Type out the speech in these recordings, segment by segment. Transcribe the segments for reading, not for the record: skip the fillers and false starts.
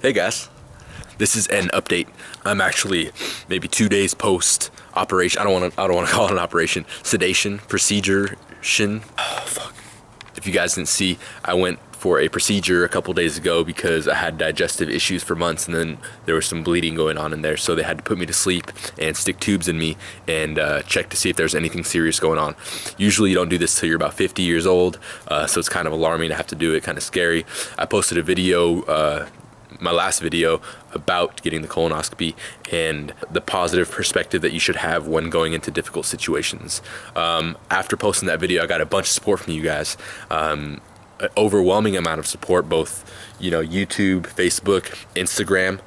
Hey guys, this is an update. I'm actually maybe 2 days post operation. I don't want to call it an operation. Sedation procedure. Oh fuck. If you guys didn't see, I went for a procedure a couple days ago because I had digestive issues for months, and then there was some bleeding going on in there, so they had to put me to sleep and stick tubes in me and check to see if there's anything serious going on. Usually you don't do this till you're about 50 years old, so it's kind of alarming to have to do it, kind of scary. I posted a video, my last video, about getting the colonoscopy and the positive perspective that you should have when going into difficult situations. After posting that video, I got a bunch of support from you guys. An overwhelming amount of support, both YouTube, Facebook, Instagram,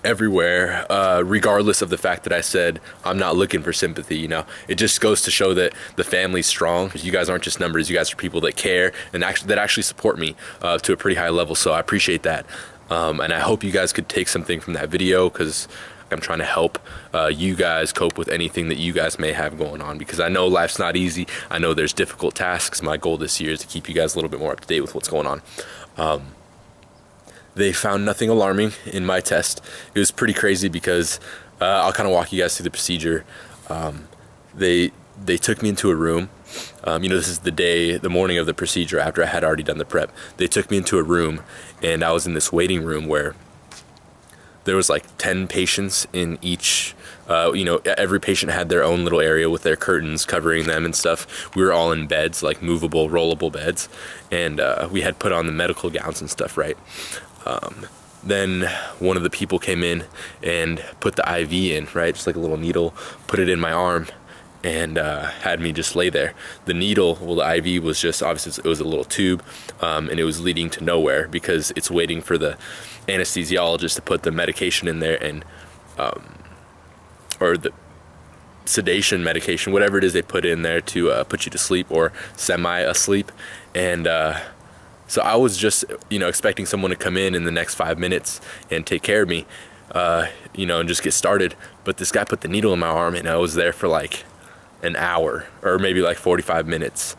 everywhere, regardless of the fact that I said I'm not looking for sympathy. It just goes to show that the family's strong. You guys aren't just numbers. You guys are people that care and that actually support me to a pretty high level, so I appreciate that. And I hope you guys could take something from that video, because I'm trying to help you guys cope with anything that you guys may have going on, because I know life's not easy. I know there's difficult tasks. My goal this year is to keep you guys a little bit more up to date with what's going on. They found nothing alarming in my test. It was pretty crazy because I'll kind of walk you guys through the procedure. They took me into a room. This is the morning of the procedure after I had already done the prep. They took me into a room, and I was in this waiting room where there was like 10 patients in each. Every patient had their own little area with their curtains covering them and stuff. We were all in beds, like movable, rollable beds, and we had put on the medical gowns and stuff, right? Then one of the people came in and put the IV in, right? Just like a little needle, put it in my arm, and had me just lay there. The needle, well, the IV was just, obviously it was a little tube, and it was leading to nowhere because it's waiting for the anesthesiologist to put the medication in there, and or the sedation medication, whatever it is they put in there to put you to sleep or semi-asleep. And so I was just, expecting someone to come in the next 5 minutes and take care of me, and just get started. But this guy put the needle in my arm, and I was there for like an hour or maybe like 45 minutes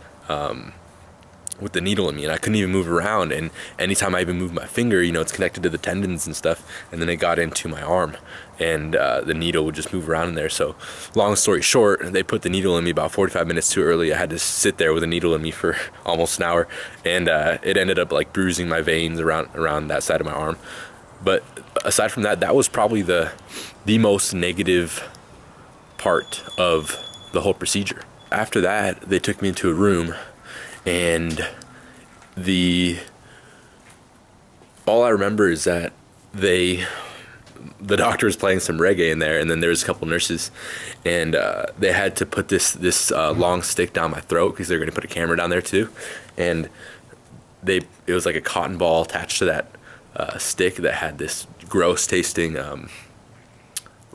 with the needle in me, and I couldn't even move around. And anytime I even moved my finger, it's connected to the tendons and stuff, and then it got into my arm, and the needle would just move around in there. So long story short, they put the needle in me about 45 minutes too early. I had to sit there with a needle in me for almost an hour, and it ended up like bruising my veins around that side of my arm. But aside from that, that was probably the most negative part of the whole procedure. After that, they took me into a room, and all I remember is that the doctor was playing some reggae in there, and then there was a couple nurses, and they had to put this long stick down my throat because they're going to put a camera down there too. And it was like a cotton ball attached to that stick that had this gross tasting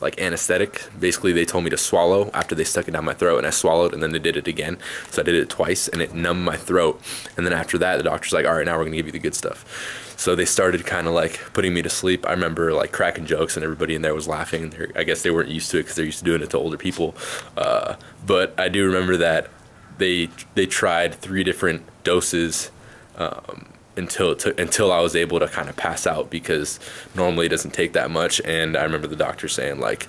like anesthetic. Basically, they told me to swallow after they stuck it down my throat, and I swallowed, and then they did it again. So I did it twice, and it numbed my throat. And then after that, the doctor's like, all right, now we're gonna give you the good stuff. So they started kind of like putting me to sleep. I remember like cracking jokes, and everybody in there was laughing. I guess they weren't used to it because they're used to doing it to older people. But I do remember that they tried 3 different doses until I was able to kind of pass out, because normally it doesn't take that much. And I remember the doctor saying like,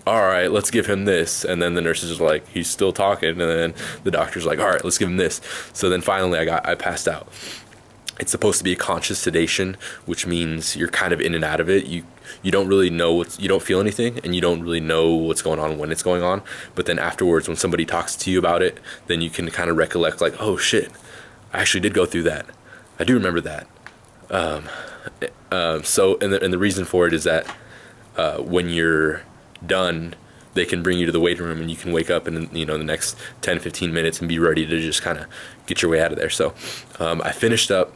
all right, let's give him this, and then the nurses are like, he's still talking, and then the doctor's like, all right, let's give him this. So then finally I passed out. It's supposed to be a conscious sedation, which means you're kind of in and out of it. You don't really know you don't feel anything, and you don't really know what's going on when it's going on. But then afterwards, when somebody talks to you about it, then you can kind of recollect like, oh shit, I actually did go through that. I do remember that. So the reason for it is that when you're done, they can bring you to the waiting room, and you can wake up in the next 10-15 minutes and be ready to just kind of get your way out of there. So I finished up.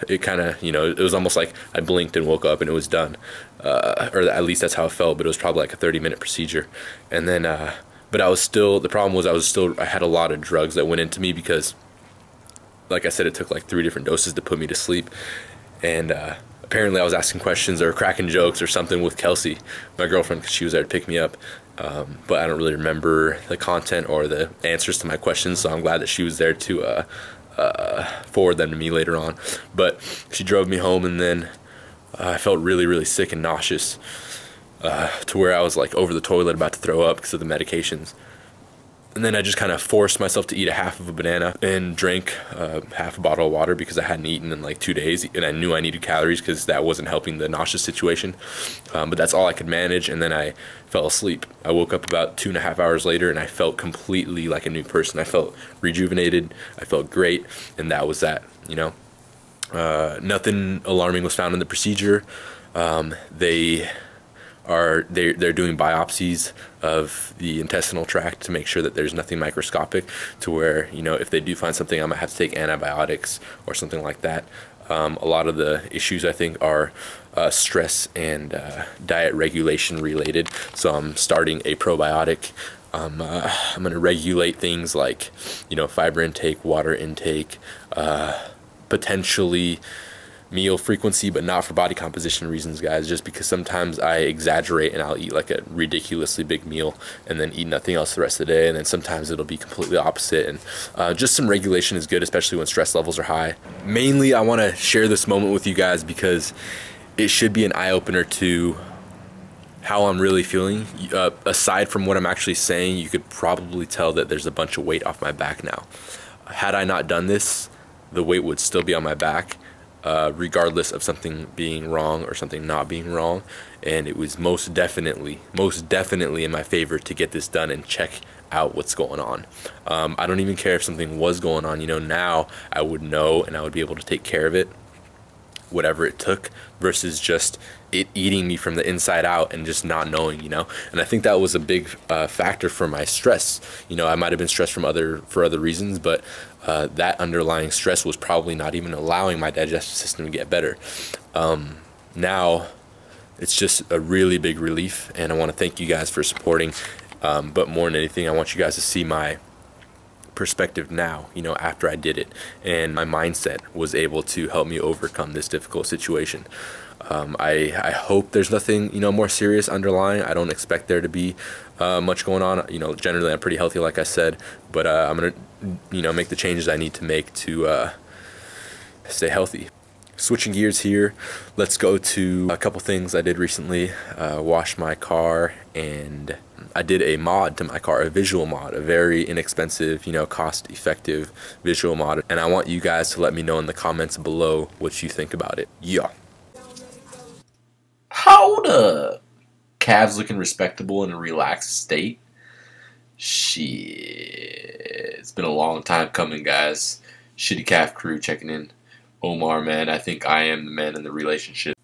It kind of, it was almost like I blinked and woke up and it was done, or at least that's how it felt. But it was probably like a 30-minute procedure. And then but the problem was I had a lot of drugs that went into me, because like I said, it took like 3 different doses to put me to sleep. And apparently I was asking questions or cracking jokes or something with Kelsey, my girlfriend, because she was there to pick me up. But I don't really remember the content or the answers to my questions, so I'm glad that she was there to forward them to me later on. But she drove me home, and then I felt really, really sick and nauseous to where I was like over the toilet about to throw up because of the medications. And then I just kind of forced myself to eat a half of a banana and drank half a bottle of water because I hadn't eaten in like 2 days, and I knew I needed calories because that wasn't helping the nauseous situation. But that's all I could manage, and then I fell asleep. I woke up about 2.5 hours later, and I felt completely like a new person. I felt rejuvenated, I felt great, and that was that, you know. Nothing alarming was found in the procedure. They're doing biopsies of the intestinal tract to make sure that there's nothing microscopic, to where, you know, if they do find something, I might have to take antibiotics or something like that. A lot of the issues I think are stress and diet regulation related. So I'm starting a probiotic. I'm going to regulate things like, you know, fiber intake, water intake, potentially meal frequency, but not for body composition reasons, guys, just because sometimes I exaggerate and I'll eat like a ridiculously big meal and then eat nothing else the rest of the day, and then sometimes it'll be completely opposite. And just some regulation is good, especially when stress levels are high. Mainly I want to share this moment with you guys because it should be an eye-opener to how I'm really feeling. Aside from what I'm actually saying, you could probably tell that there's a bunch of weight off my back now. Had I not done this, the weight would still be on my back, regardless of something being wrong or something not being wrong. And it was most definitely in my favor to get this done and check out what's going on. I don't even care if something was going on, you know. Now I would know and I would be able to take care of it, whatever it took, versus just it eating me from the inside out and just not knowing, you know. And I think that was a big factor for my stress. You know, I might have been stressed for other reasons, but that underlying stress was probably not even allowing my digestive system to get better. Now it's just a really big relief, and I want to thank you guys for supporting. But more than anything, I want you guys to see my perspective now, you know, after I did it, and my mindset was able to help me overcome this difficult situation. I hope there's nothing, you know, more serious underlying. I don't expect there to be much going on. You know, generally I'm pretty healthy, like I said, but I'm gonna, you know, make the changes I need to make to stay healthy. Switching gears here, let's go to a couple things I did recently. Washed my car, and I did a mod to my car, a visual mod, a very inexpensive, you know, cost-effective visual mod. And I want you guys to let me know in the comments below what you think about it. Yeah. Hold up. Calves looking respectable in a relaxed state. Shit. It's been a long time coming, guys. Shitty Calf crew checking in. Omar, man, I think I am the man in the relationship.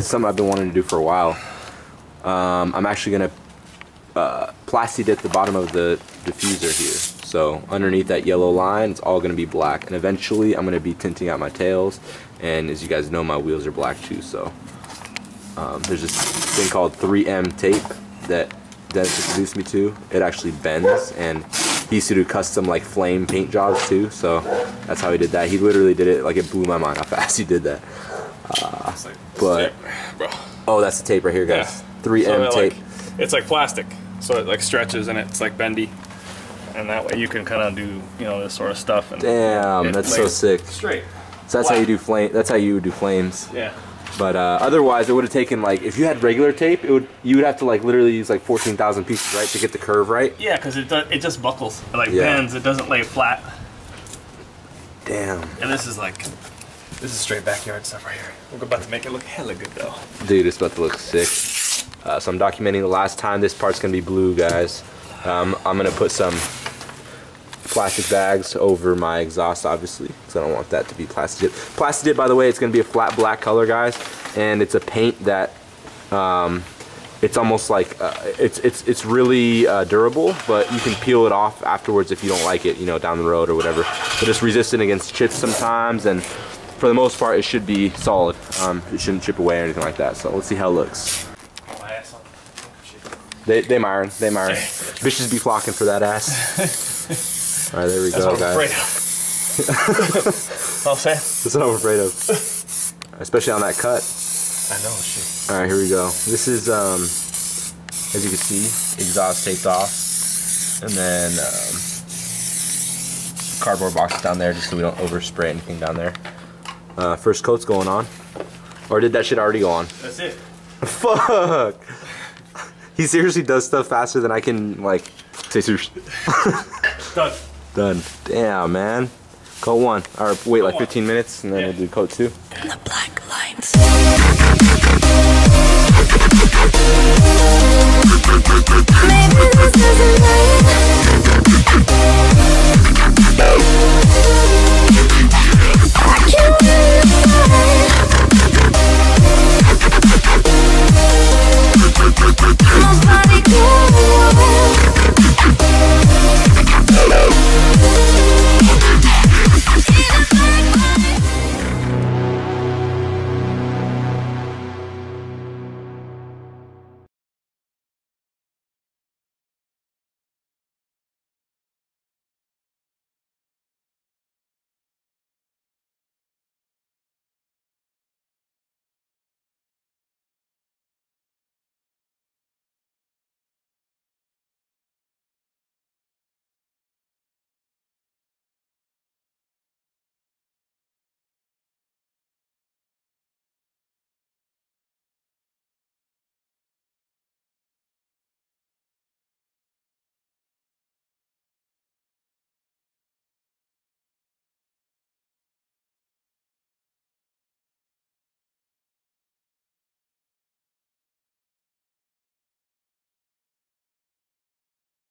Something I've been wanting to do for a while. I'm actually gonna plasti dip the bottom of the diffuser here. So underneath that yellow line, it's all gonna be black. And eventually I'm gonna be tinting out my tails. And as you guys know, my wheels are black too. So there's this thing called 3M tape that Dennis introduced me to. It actually bends, and he used to do custom like flame paint jobs too. So that's how he did that. He literally did it, like it blew my mind how fast he did that. But bro. Oh, that's the tape right here, guys. Yeah. 3M tape. It's like plastic, so it like stretches and it's like bendy, and that way you can kind of do, you know, this sort of stuff. And damn, that's so sick. Straight. So that's how you do flame. That's how you would do flames. Yeah. But otherwise, it would have taken like, if you had regular tape, you would have to like literally use like 14,000 pieces, right, to get the curve right. Yeah, because it just buckles. It like bends. It doesn't lay flat. Damn. And this is straight backyard stuff right here. We're about to make it look hella good though. Dude, it's about to look sick. So I'm documenting the last time. This part's gonna be blue, guys. I'm gonna put some plastic bags over my exhaust, obviously, because I don't want that to be plastic dip. Plastic dip, by the way, it's gonna be a flat black color, guys. and it's a paint that it's almost like it's really durable, but you can peel it off afterwards if you don't like it, you know, down the road or whatever. But it's resistant against chips sometimes, and for the most part, it should be solid. It shouldn't chip away or anything like that. So let's see how it looks. They miring. Bitches be flocking for that ass. All right, there we go, guys. That's what I'm afraid of. Especially on that cut. I know, shit. All right, here we go. This is, as you can see, exhaust taped off, and then cardboard box down there, just so we don't overspray anything down there. First coat's going on, or did that shit already go on? That's it. Fuck. He seriously does stuff faster than I can, like, say seriously. Done. Done. Damn, man. Coat 1. Or wait, like 15 minutes, and then we'll do coat 2. The black lines. Maybe this isn't right.